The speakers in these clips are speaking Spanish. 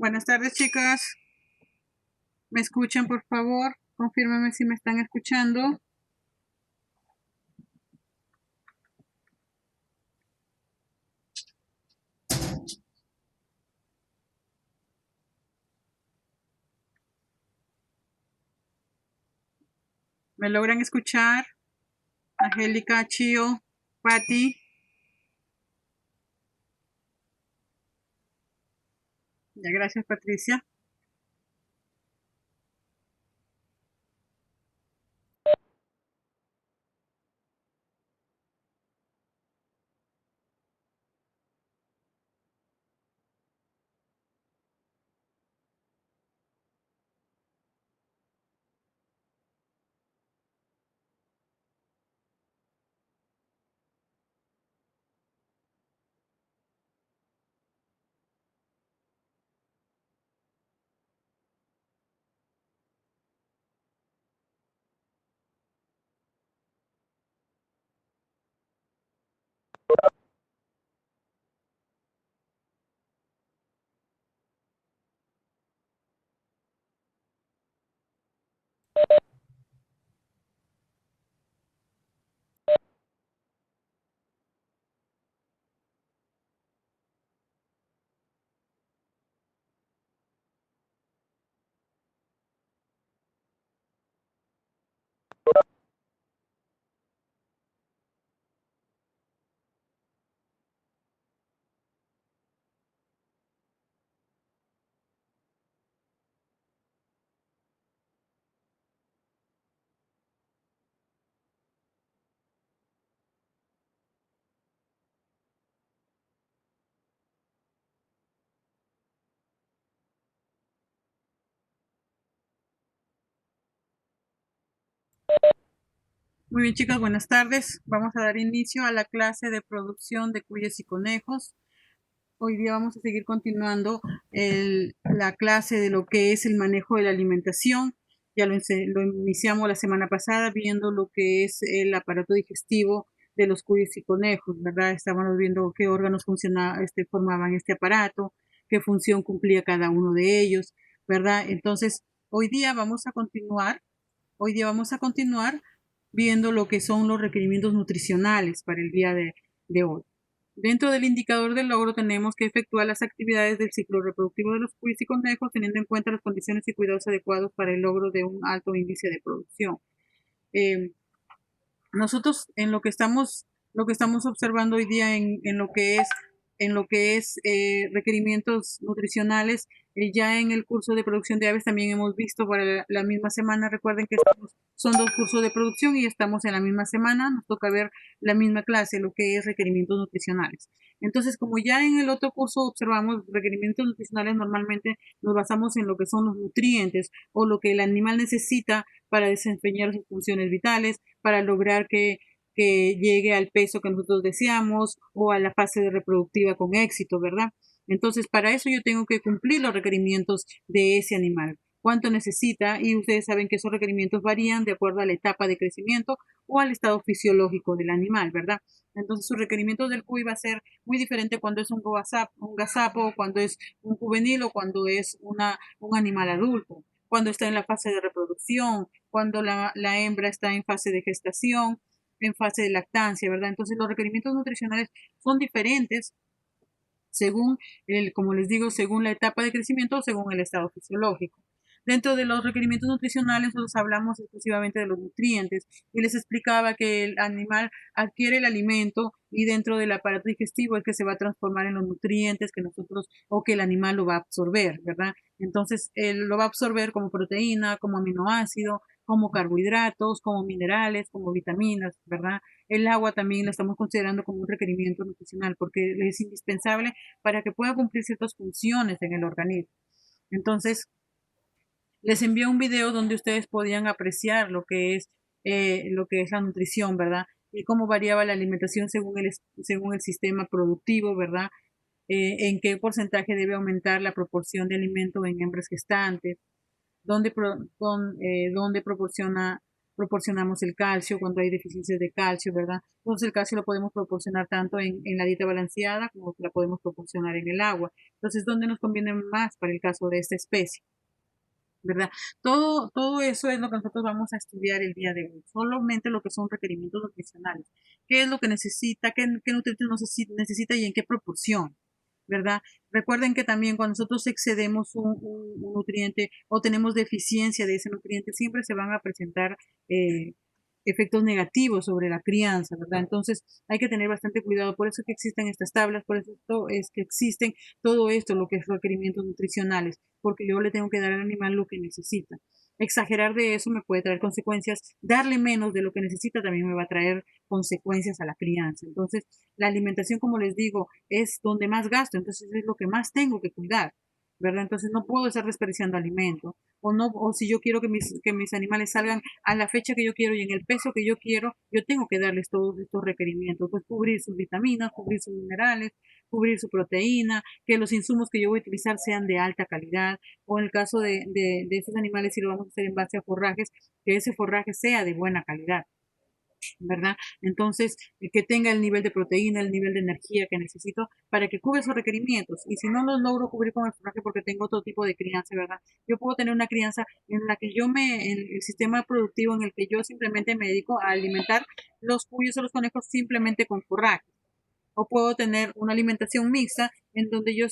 Buenas tardes, chicas. ¿Me escuchan, por favor? Confírmame si me están escuchando. ¿Me logran escuchar? Angélica, Chio, Patti. Ya, gracias, Patricia. Muy bien, chicas, buenas tardes. Vamos a dar inicio a la clase de producción de cuyes y conejos. Hoy día vamos a seguir continuando la clase de lo que es el manejo de la alimentación. Ya lo iniciamos la semana pasada viendo lo que es el aparato digestivo de los cuyes y conejos, ¿verdad? Estábamos viendo qué órganos formaban este aparato, qué función cumplía cada uno de ellos, ¿verdad? Entonces, hoy día vamos a continuar viendo lo que son los requerimientos nutricionales para el día de hoy. Dentro del indicador del logro tenemos que efectuar las actividades del ciclo reproductivo de los cuyes y conejos teniendo en cuenta las condiciones y cuidados adecuados para el logro de un alto índice de producción. Eh, Nosotros en lo que estamos observando hoy día en lo que es requerimientos nutricionales, ya en el curso de producción de aves también hemos visto para la misma semana. Recuerden que son dos cursos de producción y estamos en la misma semana, nos toca ver la misma clase, lo que es requerimientos nutricionales. Entonces, como ya en el otro curso observamos requerimientos nutricionales, normalmente nos basamos en lo que son los nutrientes o lo que el animal necesita para desempeñar sus funciones vitales, para lograr que llegue al peso que nosotros deseamos o a la fase de reproductiva con éxito, ¿verdad? Entonces, para eso yo tengo que cumplir los requerimientos de ese animal. Cuánto necesita, y ustedes saben que esos requerimientos varían de acuerdo a la etapa de crecimiento o al estado fisiológico del animal, ¿verdad? Entonces, sus requerimientos del cuy va a ser muy diferente cuando es un gazapo, cuando es un juvenil o cuando es un animal adulto, cuando está en la fase de reproducción, cuando la hembra está en fase de gestación, en fase de lactancia, ¿verdad? Entonces los requerimientos nutricionales son diferentes según como les digo, según la etapa de crecimiento o según el estado fisiológico. Dentro de los requerimientos nutricionales, nosotros hablamos exclusivamente de los nutrientes y les explicaba que el animal adquiere el alimento y dentro del aparato digestivo es que se va a transformar en los nutrientes que nosotros o que el animal lo va a absorber, ¿verdad? Entonces, él lo va a absorber como proteína, como aminoácido, como carbohidratos, como minerales, como vitaminas, ¿verdad? El agua también la estamos considerando como un requerimiento nutricional porque es indispensable para que pueda cumplir ciertas funciones en el organismo. Entonces, les envié un video donde ustedes podían apreciar lo que es la nutrición, ¿verdad? Y cómo variaba la alimentación según el sistema productivo, ¿verdad? En qué porcentaje debe aumentar la proporción de alimento en hembras gestantes, dónde proporciona proporcionamos el calcio cuando hay deficiencias de calcio, ¿verdad? Entonces el calcio lo podemos proporcionar tanto en la dieta balanceada como la podemos proporcionar en el agua. Entonces, ¿dónde nos conviene más para el caso de esta especie? ¿Verdad? Todo eso es lo que nosotros vamos a estudiar el día de hoy, solamente lo que son requerimientos nutricionales. ¿Qué es lo que necesita? ¿Qué nutrientes necesita y en qué proporción? ¿Verdad? Recuerden que también cuando nosotros excedemos un nutriente o tenemos deficiencia de ese nutriente, siempre se van a presentar efectos negativos sobre la crianza, ¿verdad? Entonces hay que tener bastante cuidado, por eso que existen estas tablas, por eso es que existen todo esto, lo que es requerimientos nutricionales, porque yo le tengo que dar al animal lo que necesita. Exagerar de eso me puede traer consecuencias, darle menos de lo que necesita también me va a traer consecuencias a la crianza. Entonces, la alimentación, como les digo, es donde más gasto, entonces es lo que más tengo que cuidar, ¿verdad? Entonces no puedo estar desperdiciando alimento, o no, o si yo quiero que mis animales salgan a la fecha que yo quiero y en el peso que yo quiero, yo tengo que darles todos estos requerimientos, pues cubrir sus vitaminas, cubrir sus minerales, cubrir su proteína, que los insumos que yo voy a utilizar sean de alta calidad, o en el caso de esos animales, si lo vamos a hacer en base a forrajes, que ese forraje sea de buena calidad, ¿verdad? Entonces, que tenga el nivel de proteína, el nivel de energía que necesito para que cubra esos requerimientos. Y si no los logro cubrir con el forraje porque tengo otro tipo de crianza, ¿verdad? Yo puedo tener una crianza en la que en el sistema productivo en el que yo simplemente me dedico a alimentar los cuyos o los conejos simplemente con forraje. O puedo tener una alimentación mixta en donde yo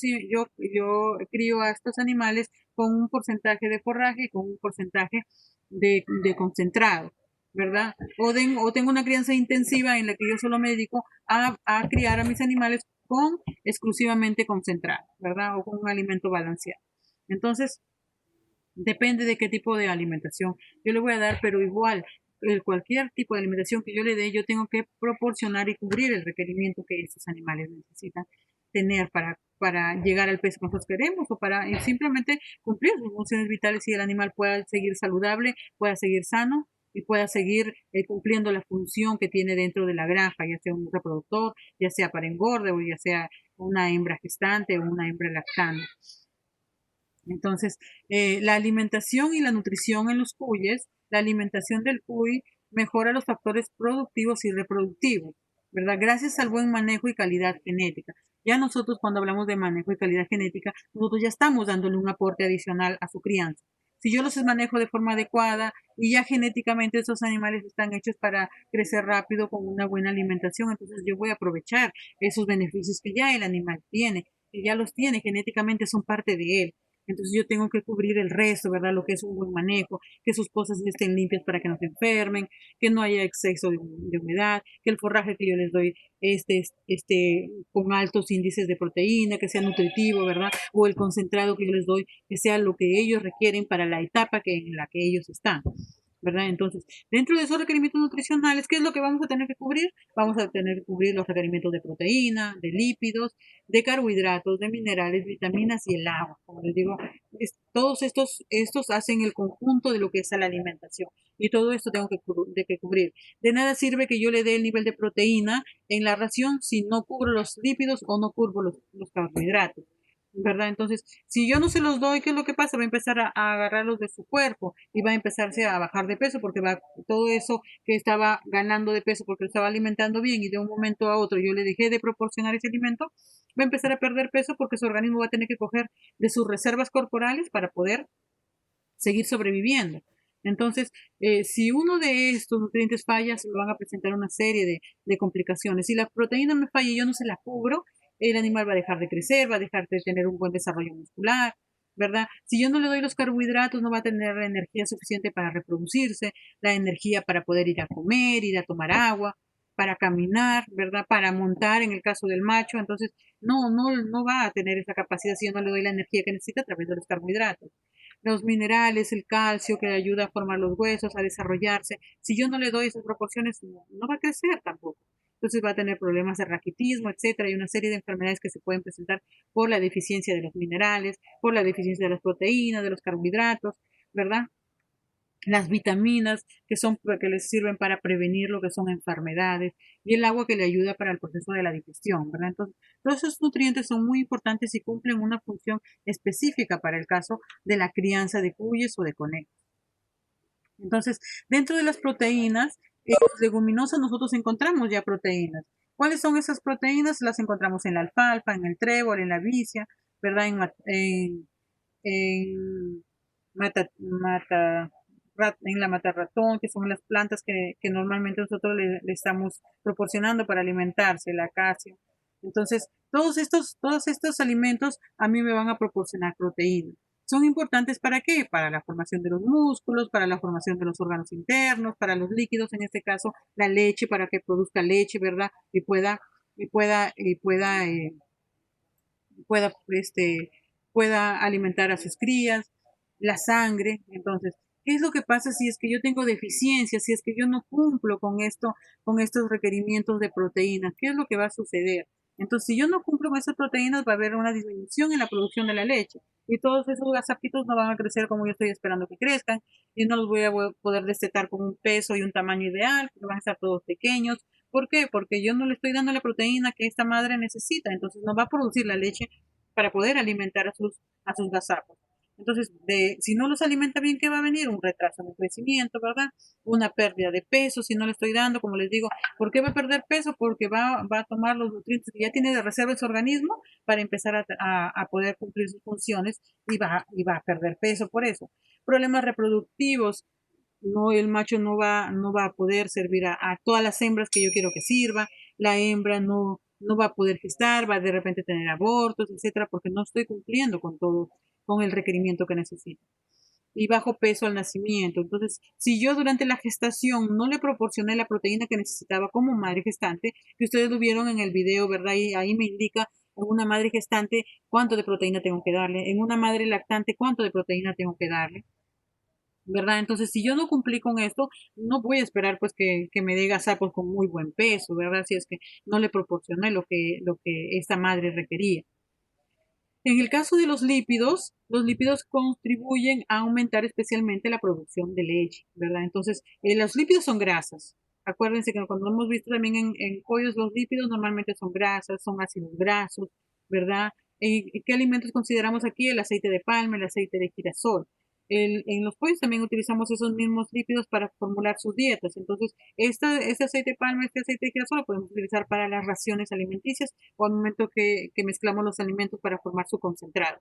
crío a estos animales con un porcentaje de forraje y con un porcentaje de concentrado, ¿verdad? O tengo una crianza intensiva en la que yo solo me dedico a criar a mis animales con exclusivamente concentrado, ¿verdad? O con un alimento balanceado. Entonces, depende de qué tipo de alimentación yo le voy a dar, pero igual, cualquier tipo de alimentación que yo le dé, yo tengo que proporcionar y cubrir el requerimiento que estos animales necesitan tener para llegar al peso que nosotros queremos o para simplemente cumplir sus funciones vitales y el animal pueda seguir saludable, pueda seguir sano y pueda seguir cumpliendo la función que tiene dentro de la granja, ya sea un reproductor, ya sea para engorde o ya sea una hembra gestante o una hembra lactante. Entonces, la alimentación y la nutrición en los cuyes, la alimentación del cuy mejora los factores productivos y reproductivos, ¿verdad? Gracias al buen manejo y calidad genética. Ya nosotros cuando hablamos de manejo y calidad genética, nosotros ya estamos dándole un aporte adicional a su crianza. Si yo los manejo de forma adecuada y ya genéticamente esos animales están hechos para crecer rápido con una buena alimentación, entonces yo voy a aprovechar esos beneficios que ya el animal tiene, que ya los tiene genéticamente, son parte de él. Entonces yo tengo que cubrir el resto, ¿verdad? Lo que es un buen manejo, que sus pozas estén limpias para que no se enfermen, que no haya exceso de humedad, que el forraje que yo les doy esté con altos índices de proteína, que sea nutritivo, ¿verdad? O el concentrado que yo les doy, que sea lo que ellos requieren para la etapa en la que ellos están. ¿Verdad? Entonces, dentro de esos requerimientos nutricionales, ¿qué es lo que vamos a tener que cubrir? Vamos a tener que cubrir los requerimientos de proteína, de lípidos, de carbohidratos, de minerales, vitaminas y el agua. Como les digo, todos estos hacen el conjunto de lo que es la alimentación. Y todo esto tengo que cubrir. De nada sirve que yo le dé el nivel de proteína en la ración si no cubro los lípidos o no cubro los carbohidratos. ¿Verdad? Entonces, si yo no se los doy, ¿qué es lo que pasa? Va a empezar a agarrarlos de su cuerpo y va a empezarse a bajar de peso porque va todo eso que estaba ganando de peso porque lo estaba alimentando bien y de un momento a otro yo le dejé de proporcionar ese alimento, va a empezar a perder peso porque su organismo va a tener que coger de sus reservas corporales para poder seguir sobreviviendo. Entonces, si uno de estos nutrientes falla, se van a presentar una serie de complicaciones. Si la proteína me falla y yo no se la cubro, el animal va a dejar de crecer, va a dejar de tener un buen desarrollo muscular, ¿verdad? Si yo no le doy los carbohidratos, no va a tener la energía suficiente para reproducirse, la energía para poder ir a comer, ir a tomar agua, para caminar, ¿verdad? Para montar en el caso del macho. Entonces, no va a tener esa capacidad si yo no le doy la energía que necesita a través de los carbohidratos. Los minerales, el calcio que le ayuda a formar los huesos, a desarrollarse. Si yo no le doy esas proporciones, no va a crecer tampoco. Entonces va a tener problemas de raquitismo, etcétera, y una serie de enfermedades que se pueden presentar por la deficiencia de los minerales, por la deficiencia de las proteínas, de los carbohidratos, ¿verdad? Las vitaminas que les sirven para prevenir lo que son enfermedades y el agua que le ayuda para el proceso de la digestión, ¿verdad? Entonces, todos esos nutrientes son muy importantes y cumplen una función específica para el caso de la crianza de cuyes o de conejos. Entonces, dentro de las proteínas, en los leguminosas nosotros encontramos ya proteínas. ¿Cuáles son esas proteínas? Las encontramos en la alfalfa, en el trébol, en la vicia, ¿verdad? En mata, en la mata ratón, que son las plantas que normalmente nosotros le estamos proporcionando para alimentarse, la acacia. Entonces, todos estos alimentos a mí me van a proporcionar proteínas. ¿Son importantes para qué? Para la formación de los músculos, para la formación de los órganos internos, para los líquidos, en este caso la leche, para que produzca leche, ¿verdad? Y pueda alimentar a sus crías, la sangre. Entonces, ¿qué es lo que pasa si es que yo tengo deficiencia, si es que yo no cumplo con estos requerimientos de proteínas? ¿Qué es lo que va a suceder? Entonces, si yo no cumplo con esas proteínas, va a haber una disminución en la producción de la leche. Y todos esos gazapitos no van a crecer como yo estoy esperando que crezcan. Y no los voy a poder destetar con un peso y un tamaño ideal, porque van a estar todos pequeños. ¿Por qué? Porque yo no le estoy dando la proteína que esta madre necesita. Entonces no va a producir la leche para poder alimentar a sus gazapos. Entonces, si no los alimenta bien, ¿qué va a venir? Un retraso en el crecimiento, ¿verdad? Una pérdida de peso, si no le estoy dando, como les digo. ¿Por qué va a perder peso? Porque va a tomar los nutrientes que ya tiene de reserva su organismo para empezar a poder cumplir sus funciones y va a perder peso por eso. Problemas reproductivos, no, el macho no va a poder servir a todas las hembras que yo quiero que sirva, la hembra no va a poder gestar, va a de repente tener abortos, etcétera, porque no estoy cumpliendo con todo, con el requerimiento que necesito. Y bajo peso al nacimiento. Entonces, si yo durante la gestación no le proporcioné la proteína que necesitaba como madre gestante, que ustedes lo vieron en el video, ¿verdad? Y ahí me indica en una madre gestante cuánto de proteína tengo que darle, en una madre lactante cuánto de proteína tengo que darle. ¿Verdad? Entonces, si yo no cumplí con esto, no voy a esperar pues que me dé gazapos con muy buen peso, ¿verdad? Si es que no le proporcioné lo que esta madre requería. En el caso de los lípidos contribuyen a aumentar especialmente la producción de leche, ¿verdad? Entonces, los lípidos son grasas. Acuérdense que cuando hemos visto también en pollos, los lípidos normalmente son grasas, son ácidos grasos, ¿verdad? ¿Qué alimentos consideramos aquí? El aceite de palma, el aceite de girasol. En los pollos también utilizamos esos mismos lípidos para formular sus dietas. Entonces, este aceite de palma, este aceite de girasol lo podemos utilizar para las raciones alimenticias o al momento que mezclamos los alimentos para formar su concentrado.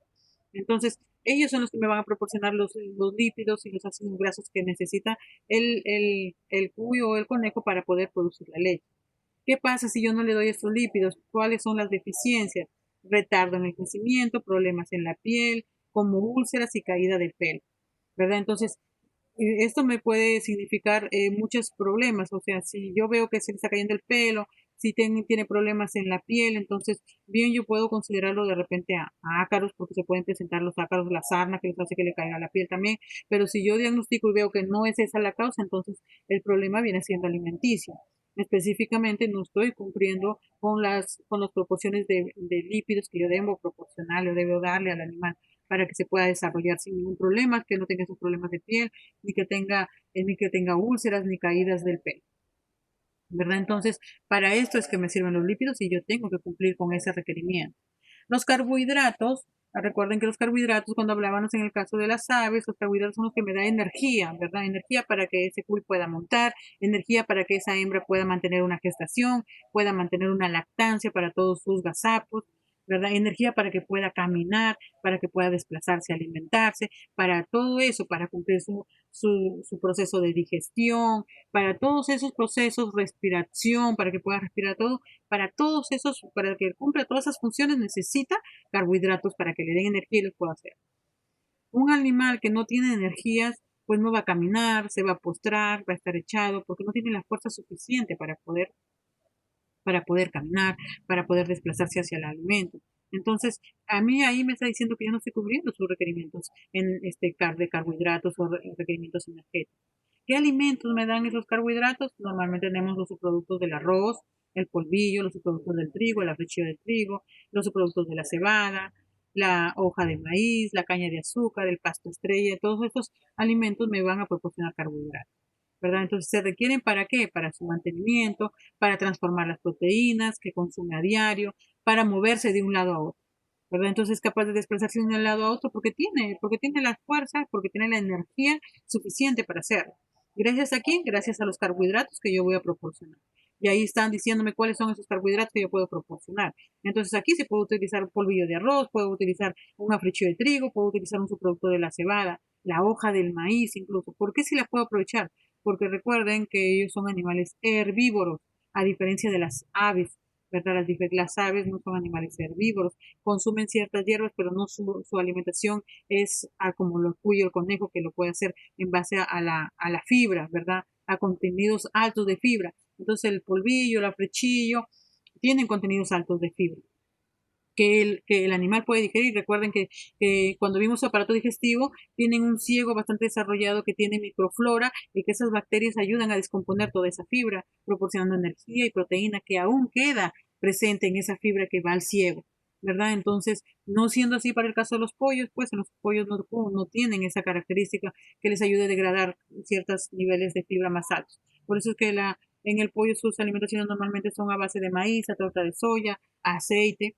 Entonces, ellos son los que me van a proporcionar los lípidos y los ácidos grasos que necesita el cuyo o el conejo para poder producir la leche. ¿Qué pasa si yo no le doy estos lípidos? ¿Cuáles son las deficiencias? Retardo en el crecimiento, problemas en la piel, como úlceras y caída de pelo, ¿verdad? Entonces, esto me puede significar muchos problemas, o sea, si yo veo que se le está cayendo el pelo, si tiene problemas en la piel, entonces bien yo puedo considerarlo de repente a ácaros, porque se pueden presentar los ácaros, la sarna que les hace que le caiga la piel también, pero si yo diagnostico y veo que no es esa la causa, entonces el problema viene siendo alimenticio. Específicamente no estoy cumpliendo con las proporciones de lípidos que yo debo proporcionarle o debo darle al animal para que se pueda desarrollar sin ningún problema, que no tenga esos problemas de piel, ni que tenga úlceras, ni caídas del pelo, ¿verdad? Entonces, para esto es que me sirven los lípidos y yo tengo que cumplir con ese requerimiento. Los carbohidratos, recuerden que los carbohidratos, cuando hablábamos en el caso de las aves, los carbohidratos son los que me dan energía, ¿verdad? Energía para que ese cuy pueda montar, energía para que esa hembra pueda mantener una gestación, pueda mantener una lactancia para todos sus gazapos, ¿verdad? Energía para que pueda caminar, para que pueda desplazarse, alimentarse, para todo eso, para cumplir su proceso de digestión, para todos esos procesos, respiración, para que pueda respirar todo, para todos esos, para que cumpla todas esas funciones, necesita carbohidratos para que le den energía y los pueda hacer. Un animal que no tiene energías, pues no va a caminar, se va a postrar, va a estar echado, porque no tiene la fuerza suficiente para poder caminar, para poder desplazarse hacia el alimento. Entonces, a mí ahí me está diciendo que yo no estoy cubriendo sus requerimientos de carbohidratos o requerimientos energéticos. ¿Qué alimentos me dan esos carbohidratos? Normalmente tenemos los subproductos del arroz, el polvillo, los subproductos del trigo, el arrechio del trigo, los subproductos de la cebada, la hoja de maíz, la caña de azúcar, el pasto estrella, todos estos alimentos me van a proporcionar carbohidratos, ¿verdad? Entonces, ¿se requieren para qué? Para su mantenimiento, para transformar las proteínas que consume a diario, para moverse de un lado a otro, ¿verdad? Entonces es capaz de desplazarse de un lado a otro porque tiene la fuerza, porque tiene la energía suficiente para hacerlo. ¿Gracias a quién? Gracias a los carbohidratos que yo voy a proporcionar. Y ahí están diciéndome cuáles son esos carbohidratos que yo puedo proporcionar. Entonces aquí se puede utilizar un polvillo de arroz, puedo utilizar un africhio de trigo, puedo utilizar un subproducto de la cebada, la hoja del maíz incluso. ¿Por qué si la puedo aprovechar? Porque recuerden que ellos son animales herbívoros, a diferencia de las aves, ¿verdad? Las aves no son animales herbívoros, consumen ciertas hierbas, pero no su alimentación es como lo cuyo el conejo, que lo puede hacer en base a la fibra, ¿verdad? A contenidos altos de fibra. Entonces el polvillo, el afrechillo, tienen contenidos altos de fibra que el animal puede digerir. Recuerden que cuando vimos su aparato digestivo, tienen un ciego bastante desarrollado que tiene microflora y que esas bacterias ayudan a descomponer toda esa fibra, proporcionando energía y proteína que aún queda presente en esa fibra que va al ciego, ¿verdad? Entonces, no siendo así para el caso de los pollos, pues en los pollos no tienen esa característica que les ayude a degradar ciertos niveles de fibra más altos. Por eso es que en el pollo sus alimentaciones normalmente son a base de maíz, a torta de soya, aceite,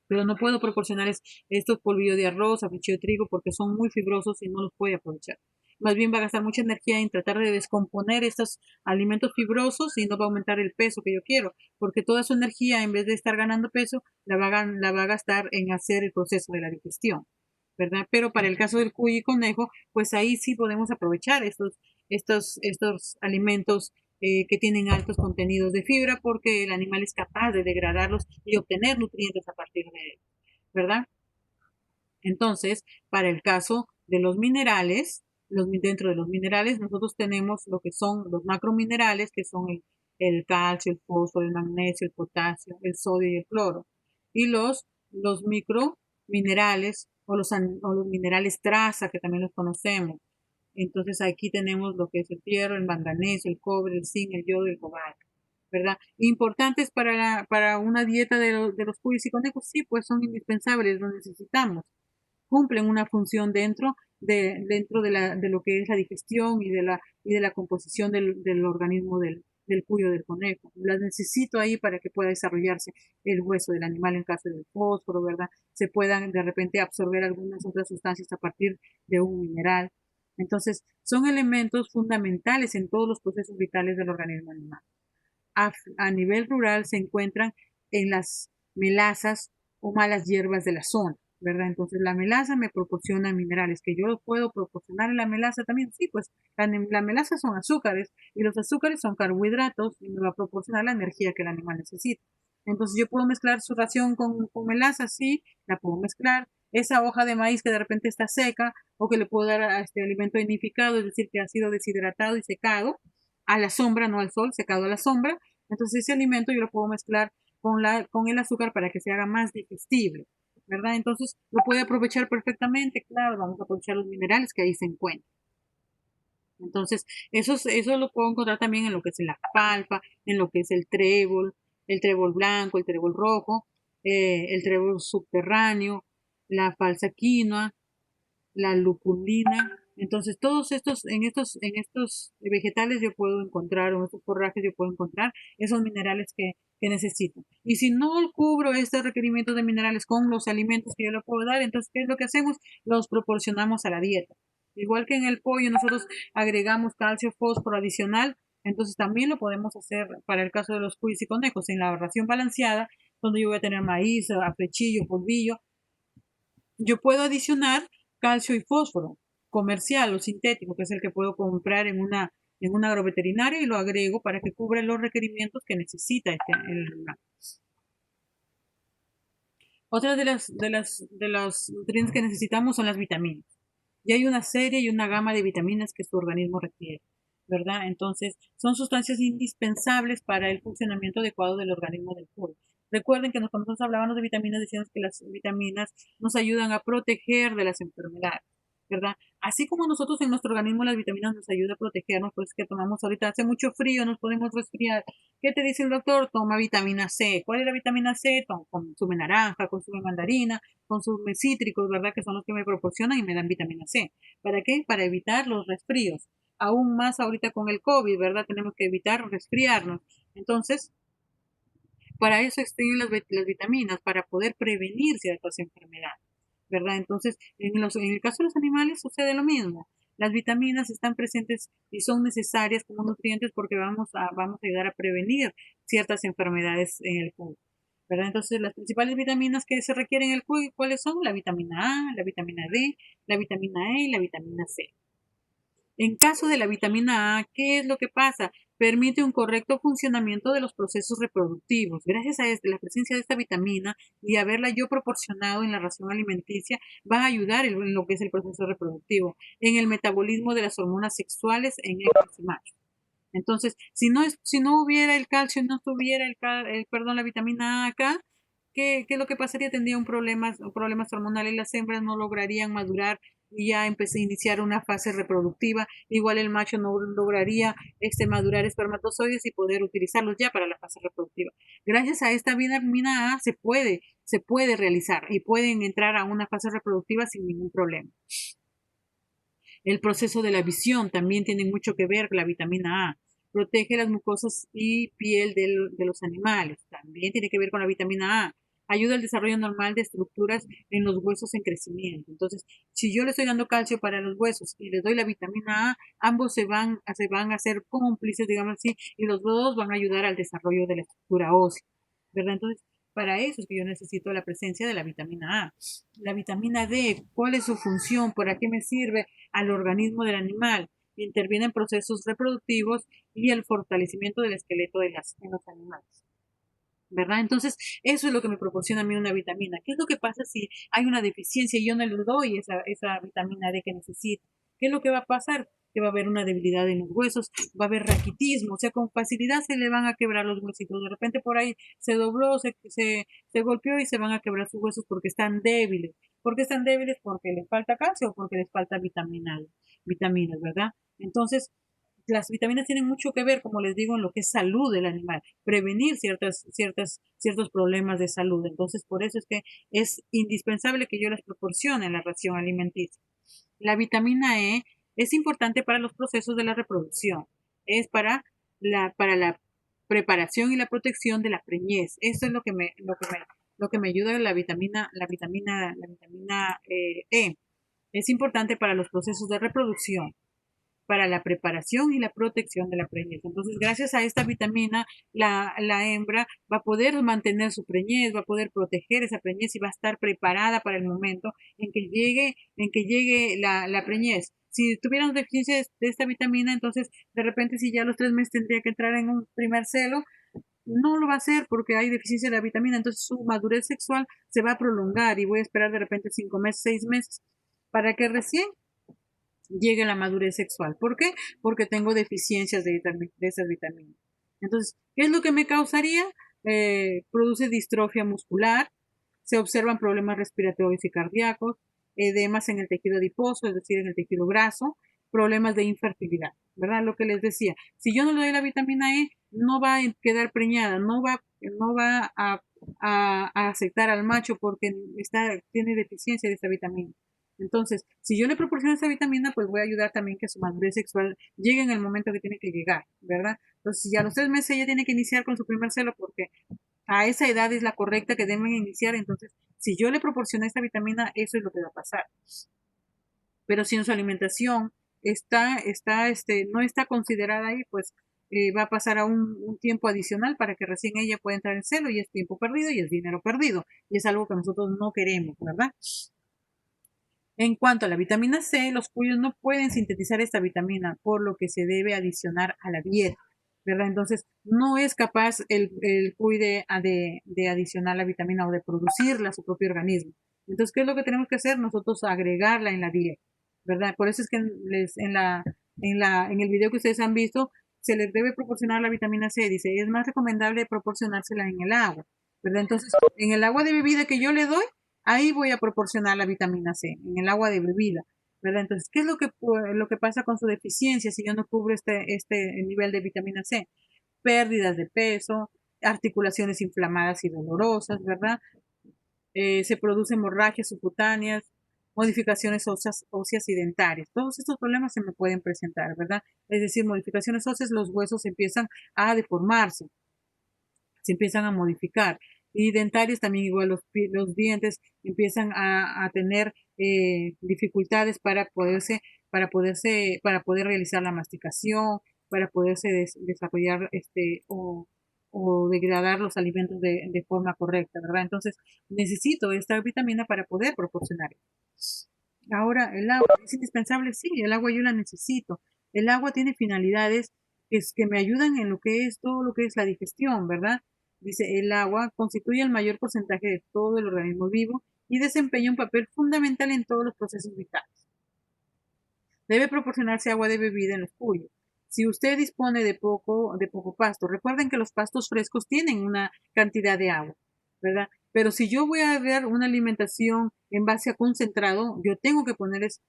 pero no puedo proporcionarles estos polvillos de arroz, afiche de trigo, porque son muy fibrosos y no los puede aprovechar. Más bien va a gastar mucha energía en tratar de descomponer estos alimentos fibrosos y no va a aumentar el peso que yo quiero, porque toda su energía, en vez de estar ganando peso, la va a gastar en hacer el proceso de la digestión, ¿verdad? Pero para el caso del cuy y conejo, pues ahí sí podemos aprovechar estos alimentos que tienen altos contenidos de fibra porque el animal es capaz de degradarlos y obtener nutrientes a partir de él, ¿verdad? Entonces, para el caso de los minerales, dentro de los minerales nosotros tenemos lo que son los macrominerales, que son el calcio, el fósforo, el magnesio, el potasio, el sodio y el cloro. Y los microminerales o los minerales traza, que también los conocemos. Entonces aquí tenemos lo que es el hierro, el manganeso, el cobre, el zinc, el yodo y el cobalto, ¿verdad? Importantes para una dieta de los cuyes y conejos, sí, pues son indispensables, los necesitamos. Cumplen una función dentro de lo que es la digestión y de la composición del organismo del cuyo del conejo. Las necesito ahí para que pueda desarrollarse el hueso del animal en caso del fósforo, ¿verdad? Se puedan de repente absorber algunas otras sustancias a partir de un mineral. Entonces, son elementos fundamentales en todos los procesos vitales del organismo animal. A nivel rural se encuentran en las melazas o malas hierbas de la zona, ¿verdad? Entonces la melaza me proporciona minerales que yo los puedo proporcionar en la melaza también. Sí, pues la melaza son azúcares y los azúcares son carbohidratos y me va a proporcionar la energía que el animal necesita. Entonces yo puedo mezclar su ración con melaza, sí, la puedo mezclar. Esa hoja de maíz que de repente está seca o que le puedo dar a este alimento vinificado, es decir, que ha sido deshidratado y secado a la sombra, no al sol, secado a la sombra. Entonces ese alimento yo lo puedo mezclar con el azúcar para que se haga más digestible, ¿verdad? Entonces lo puede aprovechar perfectamente, claro, vamos a aprovechar los minerales que ahí se encuentran. Entonces, eso lo puedo encontrar también en lo que es la alfalfa, en lo que es el trébol blanco, el trébol rojo, el trébol subterráneo, la falsa quinoa, la lupulina. Entonces, todos en estos vegetales yo puedo encontrar, o en estos forrajes yo puedo encontrar esos minerales que necesito. Y si no cubro estos requerimientos de minerales con los alimentos que yo le puedo dar, entonces, ¿qué es lo que hacemos? Los proporcionamos a la dieta. Igual que en el pollo, nosotros agregamos calcio, fósforo adicional, entonces también lo podemos hacer para el caso de los cuyes y conejos en la ración balanceada, donde yo voy a tener maíz, afrechillo, polvillo. Yo puedo adicionar calcio y fósforo comercial o sintético, que es el que puedo comprar en una agroveterinaria y lo agrego para que cubra los requerimientos que necesita el animal. Otra de los nutrientes que necesitamos son las vitaminas. Y hay una serie y una gama de vitaminas que su organismo requiere, ¿verdad? Entonces, son sustancias indispensables para el funcionamiento adecuado del organismo del cuerpo. Recuerden que cuando nosotros hablábamos de vitaminas, decíamos que las vitaminas nos ayudan a proteger de las enfermedades, ¿verdad? Así como nosotros en nuestro organismo las vitaminas nos ayudan a protegernos, pues que tomamos ahorita, hace mucho frío, nos podemos resfriar. ¿Qué te dice el doctor? Toma vitamina C. ¿Cuál es la vitamina C? Consume naranja, consume mandarina, consume cítricos, ¿verdad? Que son los que me proporcionan y me dan vitamina C. ¿Para qué? Para evitar los resfríos. Aún más ahorita con el COVID, ¿verdad? Tenemos que evitar resfriarnos. Entonces, para eso existen las vitaminas, para poder prevenir ciertas enfermedades, ¿verdad? Entonces, en el caso de los animales sucede lo mismo. Las vitaminas están presentes y son necesarias como nutrientes porque vamos a ayudar a prevenir ciertas enfermedades en el cuerpo, ¿verdad? Entonces, las principales vitaminas que se requieren en el cuerpo, ¿cuáles son? La vitamina A, la vitamina D, la vitamina E y la vitamina C. En caso de la vitamina A, ¿qué es lo que pasa? Permite un correcto funcionamiento de los procesos reproductivos. Gracias a la presencia de esta vitamina y haberla yo proporcionado en la ración alimenticia, va a ayudar en lo que es el proceso reproductivo, en el metabolismo de las hormonas sexuales en hembras y machos. Entonces, si no hubiera el calcio, no tuviera la vitamina A acá, ¿qué es lo que pasaría? Tendría problemas hormonales, las hembras no lograrían madurar y ya empecé a iniciar una fase reproductiva. Igual el macho no lograría madurar espermatozoides y poder utilizarlos ya para la fase reproductiva. Gracias a esta vitamina A se puede realizar y pueden entrar a una fase reproductiva sin ningún problema. El proceso de la visión también tiene mucho que ver con la vitamina A. Protege las mucosas y piel de los animales. También tiene que ver con la vitamina A. Ayuda al desarrollo normal de estructuras en los huesos en crecimiento. Entonces, si yo le estoy dando calcio para los huesos y le doy la vitamina A, ambos se van a ser cómplices, digamos así, y los dos van a ayudar al desarrollo de la estructura ósea, ¿verdad? Entonces, para eso es que yo necesito la presencia de la vitamina A. La vitamina D, ¿cuál es su función? ¿Para qué me sirve al organismo del animal? Interviene en procesos reproductivos y el fortalecimiento del esqueleto en los animales, ¿verdad? Entonces, eso es lo que me proporciona a mí una vitamina. ¿Qué es lo que pasa si hay una deficiencia y yo no le doy esa vitamina D que necesito? ¿Qué es lo que va a pasar? Que va a haber una debilidad en los huesos, va a haber raquitismo, o sea, con facilidad se le van a quebrar los huesitos. De repente por ahí se dobló, se golpeó y se van a quebrar sus huesos porque están débiles. ¿Por qué están débiles? Porque les falta calcio o porque les falta vitaminas, ¿verdad? Entonces, las vitaminas tienen mucho que ver, como les digo, en lo que es salud del animal, prevenir ciertos problemas de salud. Entonces, por eso es que es indispensable que yo les proporcione la ración alimenticia. La vitamina E es importante para los procesos de la reproducción. Es para la preparación y la protección de la preñez. Eso es lo que me ayuda la vitamina E. Es importante para los procesos de reproducción, para la preparación y la protección de la preñez. Entonces, gracias a esta vitamina, la hembra va a poder mantener su preñez, va a poder proteger esa preñez y va a estar preparada para el momento en que llegue la preñez. Si tuviéramos deficiencia de esta vitamina, entonces de repente si ya a los 3 meses tendría que entrar en un primer celo, no lo va a hacer porque hay deficiencia de la vitamina, entonces su madurez sexual se va a prolongar y voy a esperar de repente 5 meses, 6 meses, para que recién llegue la madurez sexual. ¿Por qué? Porque tengo deficiencias de esas vitaminas. Entonces, ¿qué es lo que me causaría? Produce distrofia muscular, se observan problemas respiratorios y cardíacos, edemas en el tejido adiposo, es decir, en el tejido graso, problemas de infertilidad, ¿verdad? Lo que les decía, si yo no le doy la vitamina E, no va a quedar preñada, no va a aceptar al macho porque tiene deficiencia de esta vitamina. Entonces, si yo le proporciono esa vitamina, pues voy a ayudar también que su madurez sexual llegue en el momento que tiene que llegar, ¿verdad? Entonces, si a los 3 meses ella tiene que iniciar con su primer celo porque a esa edad es la correcta que deben iniciar, entonces, si yo le proporciono esta vitamina, eso es lo que va a pasar. Pero si en su alimentación no está considerada ahí, pues va a pasar a un tiempo adicional para que recién ella pueda entrar en celo y es tiempo perdido y es dinero perdido. Y es algo que nosotros no queremos, ¿verdad? En cuanto a la vitamina C, los cuyos no pueden sintetizar esta vitamina, por lo que se debe adicionar a la dieta, ¿verdad? Entonces, no es capaz el cuy de adicionar la vitamina o de producirla a su propio organismo. Entonces, ¿qué es lo que tenemos que hacer? Nosotros agregarla en la dieta, ¿verdad? Por eso es que en el video que ustedes han visto, se les debe proporcionar la vitamina C. Dice, es más recomendable proporcionársela en el agua, ¿verdad? Entonces, en el agua de bebida que yo le doy, ahí voy a proporcionar la vitamina C, en el agua de bebida, ¿verdad? Entonces, ¿qué es lo que pasa con su deficiencia si yo no cubro este nivel de vitamina C? Pérdidas de peso, articulaciones inflamadas y dolorosas, ¿verdad? Se producen hemorragias subcutáneas, modificaciones óseas y dentarias. Todos estos problemas se me pueden presentar, ¿verdad? Es decir, modificaciones óseas, los huesos empiezan a deformarse, se empiezan a modificar. Y dentarios también igual, los dientes empiezan a tener dificultades para poder realizar la masticación, para poderse desarrollar o degradar los alimentos de forma correcta, ¿verdad? Entonces, necesito esta vitamina para poder proporcionar. Ahora, el agua es indispensable, sí, el agua yo la necesito. El agua tiene finalidades que me ayudan en lo que es todo lo que es la digestión, ¿verdad? Dice, el agua constituye el mayor porcentaje de todo el organismo vivo y desempeña un papel fundamental en todos los procesos vitales. Debe proporcionarse agua de bebida en los cuyos. Si usted dispone de poco pasto, recuerden que los pastos frescos tienen una cantidad de agua, ¿verdad? Pero si yo voy a dar una alimentación en base a concentrado, yo tengo que ponerles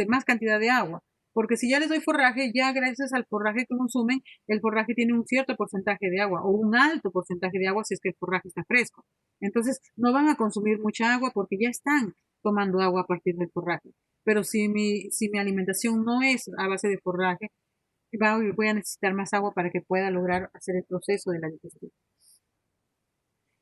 más cantidad de agua. Porque si ya les doy forraje, ya gracias al forraje que consumen, el forraje tiene un cierto porcentaje de agua o un alto porcentaje de agua si es que el forraje está fresco. Entonces, no van a consumir mucha agua porque ya están tomando agua a partir del forraje. Pero si mi alimentación no es a base de forraje, voy a necesitar más agua para que pueda lograr hacer el proceso de la digestión.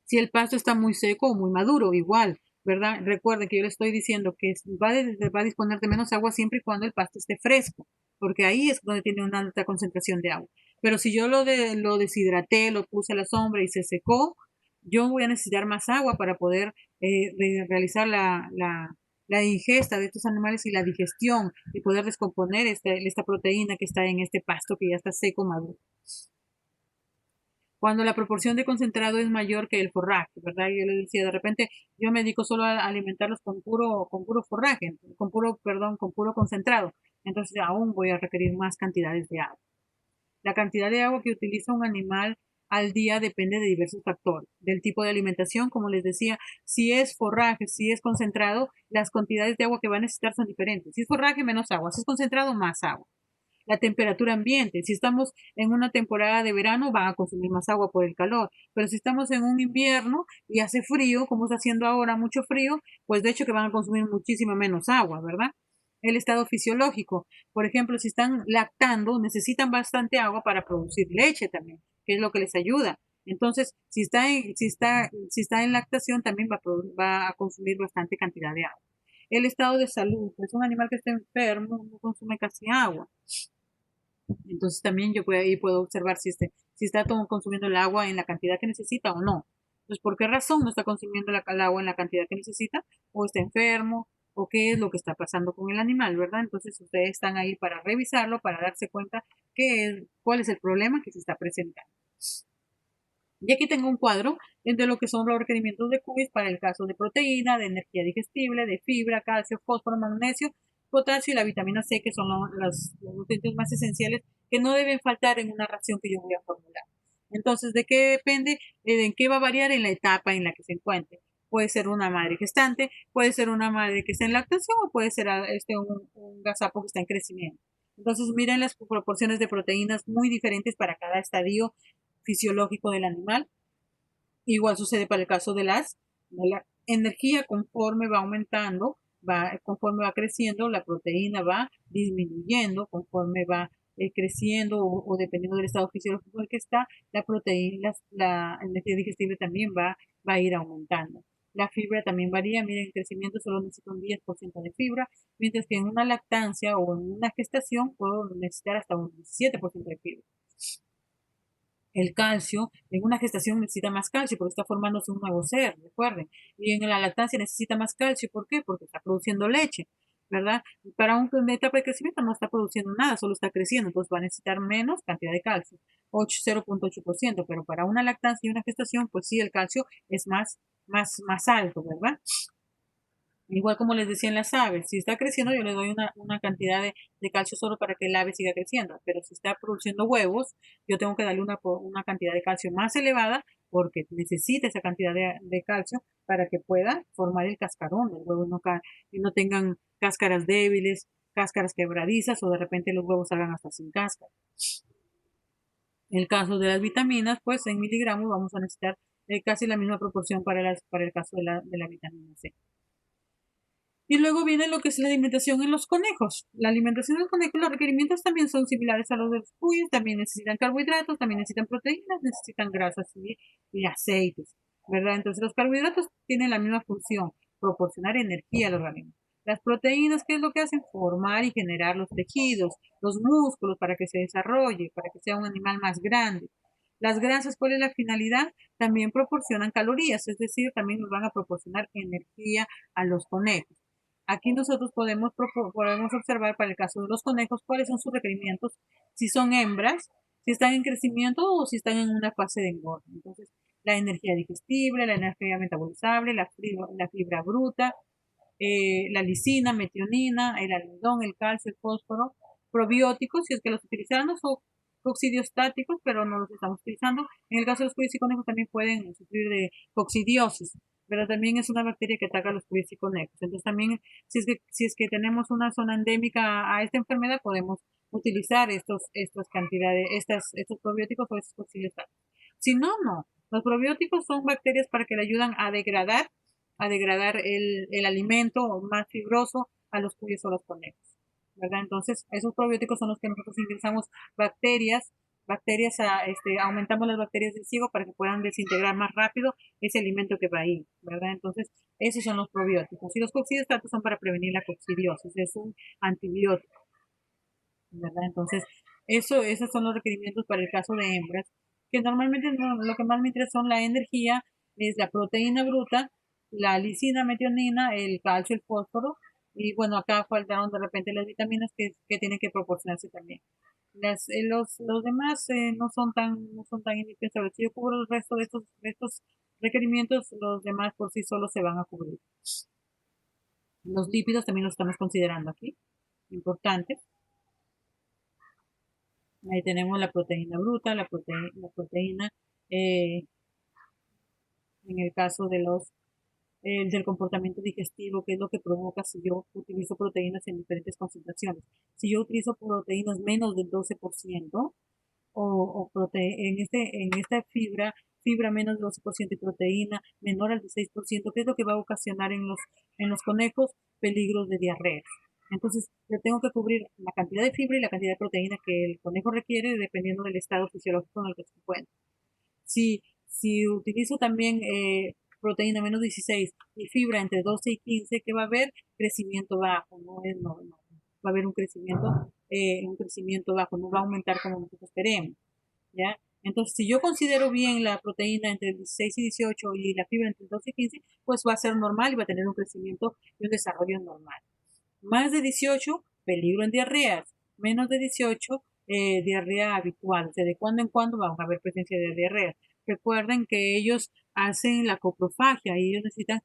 Si el pasto está muy seco o muy maduro, igual, ¿verdad? Recuerden que yo le estoy diciendo que va a disponer de menos agua siempre y cuando el pasto esté fresco, porque ahí es donde tiene una alta concentración de agua. Pero si yo lo deshidraté, lo puse a la sombra y se secó, yo voy a necesitar más agua para poder realizar la ingesta de estos animales y la digestión y poder descomponer esta proteína que está en este pasto que ya está seco, maduro. Cuando la proporción de concentrado es mayor que el forraje, ¿verdad? Yo les decía, de repente yo me dedico solo a alimentarlos con puro forraje, con puro concentrado. Entonces aún voy a requerir más cantidades de agua. La cantidad de agua que utiliza un animal al día depende de diversos factores, del tipo de alimentación, como les decía, si es forraje, si es concentrado, las cantidades de agua que va a necesitar son diferentes. Si es forraje, menos agua, si es concentrado, más agua. La temperatura ambiente, si estamos en una temporada de verano, van a consumir más agua por el calor, pero si estamos en un invierno y hace frío, como está haciendo ahora mucho frío, pues de hecho que van a consumir muchísima menos agua, ¿verdad? El estado fisiológico, por ejemplo, si están lactando, necesitan bastante agua para producir leche también, que es lo que les ayuda. Entonces, si está en lactación, también va a consumir bastante cantidad de agua. El estado de salud, pues un animal que está enfermo no consume casi agua. Entonces también yo ahí puedo observar si está consumiendo el agua en la cantidad que necesita o no. Entonces, ¿por qué razón no está consumiendo el agua en la cantidad que necesita? O está enfermo, o qué es lo que está pasando con el animal, ¿verdad? Entonces ustedes están ahí para revisarlo, para darse cuenta cuál es el problema que se está presentando. Y aquí tengo un cuadro de lo que son los requerimientos de QIS para el caso de proteína, de energía digestible, de fibra, calcio, fósforo, magnesio, potasio y la vitamina C, que son los nutrientes más esenciales que no deben faltar en una ración que yo voy a formular. Entonces, ¿de qué depende? ¿En qué va a variar? En la etapa en la que se encuentre. Puede ser una madre gestante, puede ser una madre que está en lactación o puede ser un gazapo que está en crecimiento. Entonces, miren las proporciones de proteínas muy diferentes para cada estadio fisiológico del animal. Igual sucede para el caso de la energía. Conforme va aumentando, conforme va creciendo, la proteína va disminuyendo, conforme va creciendo o dependiendo del estado fisiológico en el que está, la proteína, la energía digestible también va a ir aumentando. La fibra también varía, miren, el crecimiento solo necesita un 10% de fibra, mientras que en una lactancia o en una gestación puedo necesitar hasta un 17% de fibra. El calcio, en una gestación necesita más calcio porque está formándose un nuevo ser, recuerden. Y en la lactancia necesita más calcio, ¿por qué? Porque está produciendo leche, ¿verdad? Para una etapa de crecimiento no está produciendo nada, solo está creciendo, entonces va a necesitar menos cantidad de calcio, 0.8%, pero para una lactancia y una gestación, pues sí, el calcio es más alto, ¿verdad? Igual como les decía en las aves, si está creciendo yo le doy una cantidad de calcio solo para que el ave siga creciendo, pero si está produciendo huevos, yo tengo que darle una cantidad de calcio más elevada porque necesita esa cantidad de calcio para que pueda formar el cascarón del huevo y no tengan cáscaras débiles, cáscaras quebradizas o de repente los huevos salgan hasta sin cáscara. En el caso de las vitaminas, pues en miligramos vamos a necesitar casi la misma proporción para el caso de la vitamina C. Y luego viene lo que es la alimentación en los conejos. La alimentación en los conejos, los requerimientos también son similares a los de los cuyos, también necesitan carbohidratos, también necesitan proteínas, necesitan grasas y aceites, ¿verdad? Entonces los carbohidratos tienen la misma función, proporcionar energía al organismo. Las proteínas, ¿qué es lo que hacen? Formar y generar los tejidos, los músculos para que se desarrolle, para que sea un animal más grande. Las grasas, ¿cuál es la finalidad? También proporcionan calorías, es decir, también nos van a proporcionar energía a los conejos. Aquí nosotros podemos observar para el caso de los conejos cuáles son sus requerimientos, si son hembras, si están en crecimiento o si están en una fase de engorde. Entonces, la energía digestible, la energía metabolizable, la fibra bruta, la lisina, metionina, el almidón, el calcio, el fósforo, probióticos, si es que los utilizamos, o coccidiostáticos, pero no los estamos utilizando. En el caso de los cuyes y conejos también pueden sufrir de coccidiosis, pero también es una bacteria que ataca a los cuyes y conejos. Entonces también, si es que tenemos una zona endémica a esta enfermedad, podemos utilizar estas cantidades, estos probióticos o estos coccidiostáticos. Si no, no. Los probióticos son bacterias para que le ayudan a degradar el alimento más fibroso a los cuyes o los conejos, ¿verdad? Entonces, esos probióticos son los que nosotros ingresamos aumentamos las bacterias del ciego para que puedan desintegrar más rápido ese alimento que va ahí, ¿verdad? Entonces, esos son los probióticos. Y los coccidiostatos son para prevenir la coccidiosis, es un antibiótico, ¿verdad? Entonces, esos son los requerimientos para el caso de hembras, que normalmente lo que más me interesa son la energía, es la proteína bruta, la lisina, metionina, el calcio, el fósforo, y bueno, acá faltaron de repente las vitaminas que tienen que proporcionarse también. Los demás no son tan indispensables. Si yo cubro el resto de estos requerimientos, los demás por sí solos se van a cubrir. Los lípidos también los estamos considerando aquí, importantes. Ahí tenemos la proteína bruta, la proteína eh, en el caso del comportamiento digestivo, que es lo que provoca si yo utilizo proteínas en diferentes concentraciones. Si yo utilizo proteínas menos del 12%, en esta fibra menos del 12% y proteína menor al 16%, que es lo que va a ocasionar en los conejos peligros de diarrea. Entonces, yo tengo que cubrir la cantidad de fibra y la cantidad de proteína que el conejo requiere dependiendo del estado fisiológico en el que se encuentra. Si utilizo también proteína menos 16 y fibra entre 12 y 15, que va a haber crecimiento bajo, no, va a haber un crecimiento bajo, no va a aumentar como nosotros queremos, ¿ya? Entonces, si yo considero bien la proteína entre el 16 y 18 y la fibra entre el 12 y 15, pues va a ser normal y va a tener un crecimiento y un desarrollo normal. Más de 18, peligro en diarreas. Menos de 18, diarrea habitual. O sea, de cuando en cuando vamos a haber presencia de diarrea. Recuerden que ellos hacen la coprofagia y ellos necesitan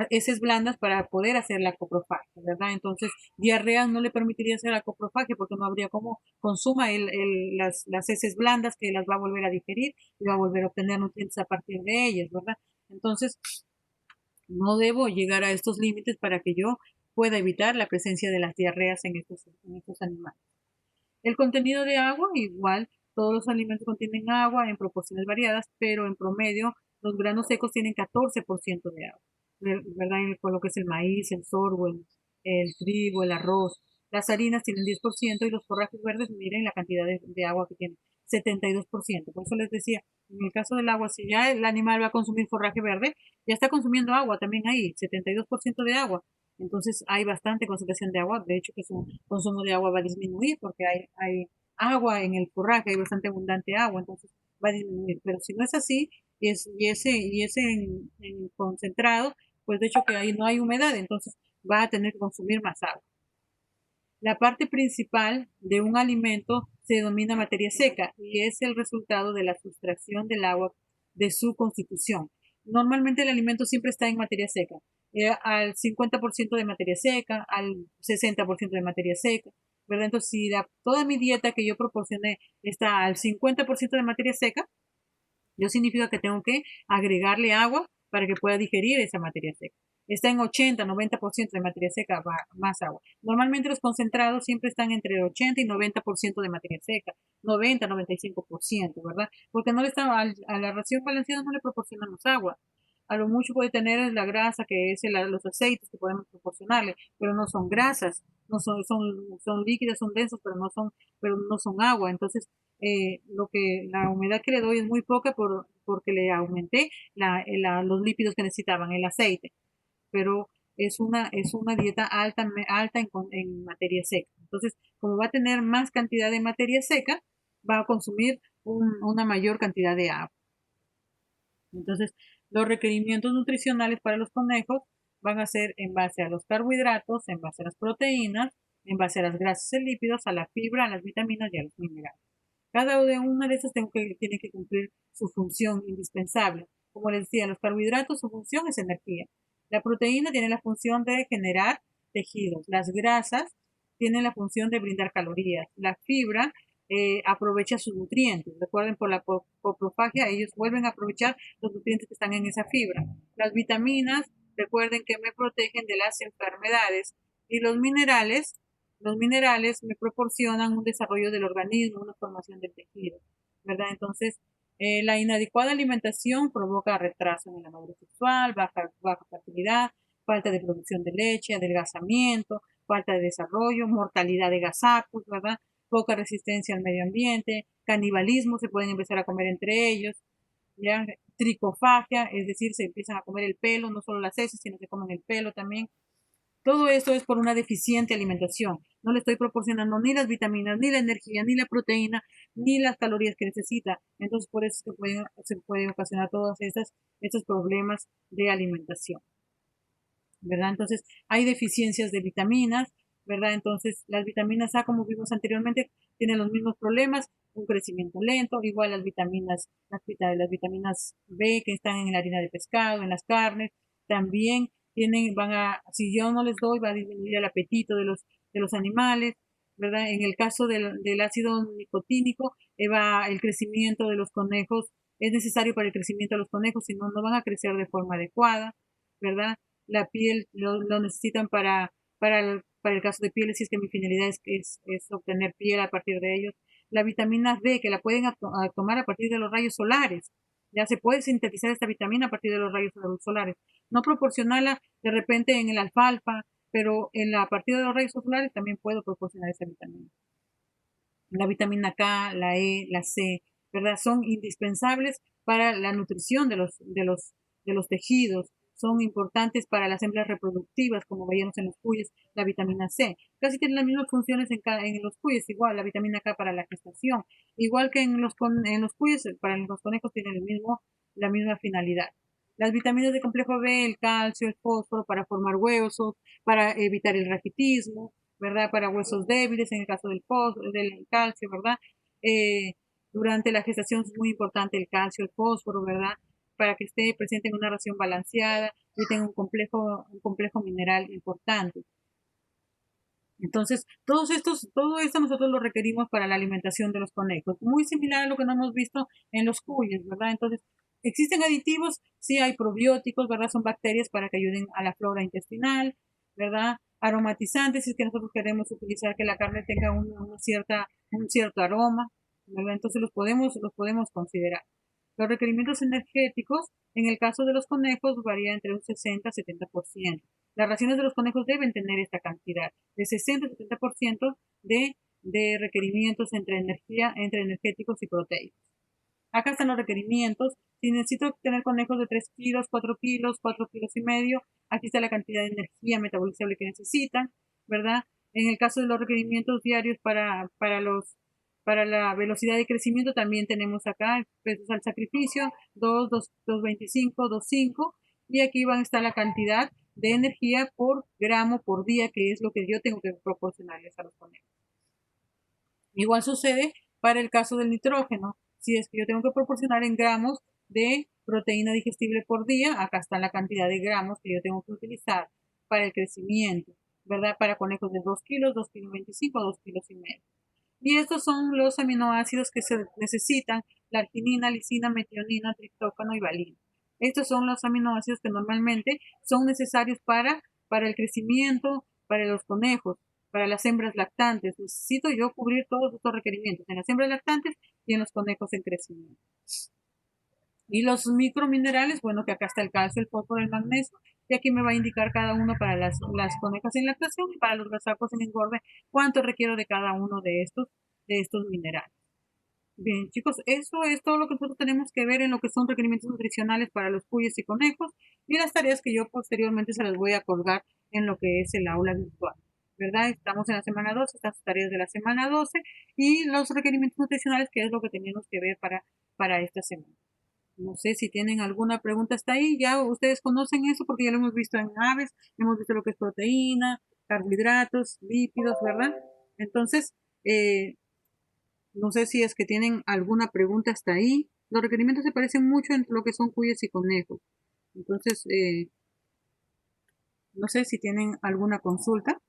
heces blandas para poder hacer la coprofagia, ¿verdad? Entonces, diarrea no le permitiría hacer la coprofagia porque no habría cómo consuma las heces blandas que las va a volver a digerir y va a volver a obtener nutrientes a partir de ellas, ¿verdad? Entonces, no debo llegar a estos límites para que yo pueda evitar la presencia de las diarreas en estos animales. El contenido de agua, igual, todos los alimentos contienen agua en proporciones variadas, pero en promedio los granos secos tienen 14% de agua, ¿verdad? Por lo que es el maíz, el sorgo, el trigo, el arroz. Las harinas tienen 10% y los forrajes verdes, miren la cantidad de agua que tienen, 72%. Por eso les decía, en el caso del agua, si ya el animal va a consumir forraje verde, ya está consumiendo agua también ahí, 72% de agua. Entonces hay bastante concentración de agua, de hecho que su consumo de agua va a disminuir porque hay agua en el forraje, hay bastante abundante agua, entonces va a disminuir. Pero si no es así, y ese en concentrado, pues de hecho que ahí no hay humedad, entonces va a tener que consumir más agua. La parte principal de un alimento se denomina materia seca y es el resultado de la sustracción del agua de su constitución. Normalmente el alimento siempre está en materia seca, al 50% de materia seca, al 60% de materia seca, ¿verdad? Entonces, si toda mi dieta que yo proporcioné está al 50% de materia seca, yo significa que tengo que agregarle agua para que pueda digerir esa materia seca. Está en 80-90% de materia seca, va más agua. Normalmente los concentrados siempre están entre 80 y 90% de materia seca, 90-95%, ¿verdad? Porque no le está, a la ración balanceada no le proporcionamos agua. A lo mucho puede tener la grasa, que es los aceites que podemos proporcionarle, pero no son grasas, no son líquidas, son densos, pero no son agua. Entonces, la humedad que le doy es muy poca porque le aumenté los lípidos que necesitaban, el aceite. Pero es una dieta alta en materia seca. Entonces, como va a tener más cantidad de materia seca, va a consumir una mayor cantidad de agua. Entonces, los requerimientos nutricionales para los conejos van a ser en base a los carbohidratos, en base a las proteínas, en base a las grasas y lípidos, a la fibra, a las vitaminas y a los minerales. Cada una de esas tiene que cumplir su función indispensable. Como les decía, los carbohidratos, su función es energía. La proteína tiene la función de generar tejidos. Las grasas tienen la función de brindar calorías. La fibra aprovecha sus nutrientes. Recuerden, por la coprofagia, ellos vuelven a aprovechar los nutrientes que están en esa fibra. Las vitaminas, recuerden que me protegen de las enfermedades. Y los minerales me proporcionan un desarrollo del organismo, una formación del tejido, ¿verdad? Entonces, la inadecuada alimentación provoca retraso en la madurez sexual, baja fertilidad, falta de producción de leche, adelgazamiento, falta de desarrollo, mortalidad de gazapos, ¿verdad? Poca resistencia al medio ambiente, canibalismo, se pueden empezar a comer entre ellos, ¿ya? Tricofagia, es decir, se empiezan a comer el pelo, no solo las heces, sino que comen el pelo también. Todo esto es por una deficiente alimentación. No le estoy proporcionando ni las vitaminas, ni la energía, ni la proteína, ni las calorías que necesita. Entonces, por eso se pueden ocasionar todos estos problemas de alimentación, ¿verdad? Entonces, hay deficiencias de vitaminas, ¿verdad? Entonces, las vitaminas A, como vimos anteriormente, tienen los mismos problemas, un crecimiento lento, igual las vitaminas B que están en la harina de pescado, en las carnes, también si yo no les doy, va a disminuir el apetito de los animales, ¿verdad? En el caso del ácido nicotínico, el crecimiento de los conejos es necesario para el crecimiento de los conejos, si no, no van a crecer de forma adecuada, ¿verdad? La piel lo necesitan para el caso de pieles, si es que mi finalidad es obtener piel a partir de ellos. La vitamina D, que la pueden tomar a partir de los rayos solares. Ya se puede sintetizar esta vitamina a partir de los rayos solares. No proporcionarla de repente en el alfalfa, pero a partir de los rayos solares también puedo proporcionar esa vitamina. La vitamina K, la E, la C, ¿verdad? Son indispensables para la nutrición de los tejidos, son importantes para las hembras reproductivas, como veíamos en los cuyes, la vitamina C. Casi tienen las mismas funciones en los cuyes, igual la vitamina K para la gestación, igual que en los cuyes, para los conejos tienen la misma finalidad. Las vitaminas de complejo B, el calcio, el fósforo, para formar huesos, para evitar el raquitismo, ¿verdad? Para huesos débiles, en el caso del calcio, ¿verdad? Eh, durante la gestación es muy importante el calcio, el fósforo, ¿verdad? Para que esté presente en una ración balanceada y tenga un complejo mineral importante. Entonces, todo esto nosotros lo requerimos para la alimentación de los conejos, muy similar a lo que no hemos visto en los cuyes, ¿verdad? Entonces, ¿existen aditivos? Sí, hay probióticos, ¿verdad? Son bacterias para que ayuden a la flora intestinal, ¿verdad? Aromatizantes, si es que nosotros queremos utilizar que la carne tenga un cierto aroma, ¿verdad? Entonces los podemos considerar. Los requerimientos energéticos, en el caso de los conejos, varían entre un 60 y 70%. Las raciones de los conejos deben tener esta cantidad, de 60 a 70% de requerimientos entre energéticos y proteicos. Acá están los requerimientos. Si necesito tener conejos de 3 kilos, 4 kilos, 4 kilos y medio, aquí está la cantidad de energía metabolizable que necesitan, ¿verdad? En el caso de los requerimientos diarios para la velocidad de crecimiento, también tenemos acá pesos al sacrificio, 2.25, 2.5, y aquí van a estar la cantidad de energía por gramo por día, que es lo que yo tengo que proporcionarles a los conejos. Igual sucede para el caso del nitrógeno. Si es que yo tengo que proporcionar en gramos de proteína digestible por día, acá está la cantidad de gramos que yo tengo que utilizar para el crecimiento, ¿verdad? Para conejos de 2 kilos, 2 kilos 25, 2 kilos y medio. Y estos son los aminoácidos que se necesitan: la arginina, lisina, metionina, triptófano y valina. Estos son los aminoácidos que normalmente son necesarios para el crecimiento, para los conejos, para las hembras lactantes. Necesito yo cubrir todos estos requerimientos en las hembras lactantes y en los conejos en crecimiento. Y los microminerales, bueno, que acá está el calcio, el fósforo, el magnesio, y aquí me va a indicar cada uno para las conejas en lactación y para los gazapos en engorde cuánto requiero de cada uno de estos minerales. Bien, chicos, eso es todo lo que nosotros tenemos que ver en lo que son requerimientos nutricionales para los cuyes y conejos. y las tareas que yo posteriormente se las voy a colgar en lo que es el aula virtual. ¿Verdad? Estamos en la semana 12, estas tareas de la semana 12 y los requerimientos nutricionales, que es lo que teníamos que ver para esta semana. No sé si tienen alguna pregunta hasta ahí. Ya ustedes conocen eso porque ya lo hemos visto en aves, hemos visto lo que es proteína, carbohidratos, lípidos, ¿verdad? Entonces, no sé si es que tienen alguna pregunta hasta ahí. Los requerimientos se parecen mucho entre lo que son cuyes y conejos. Entonces, no sé si tienen alguna consulta.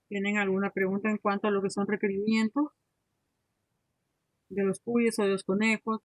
¿Tienen alguna pregunta en cuanto a lo que son requerimientos de los cuyes o de los conejos?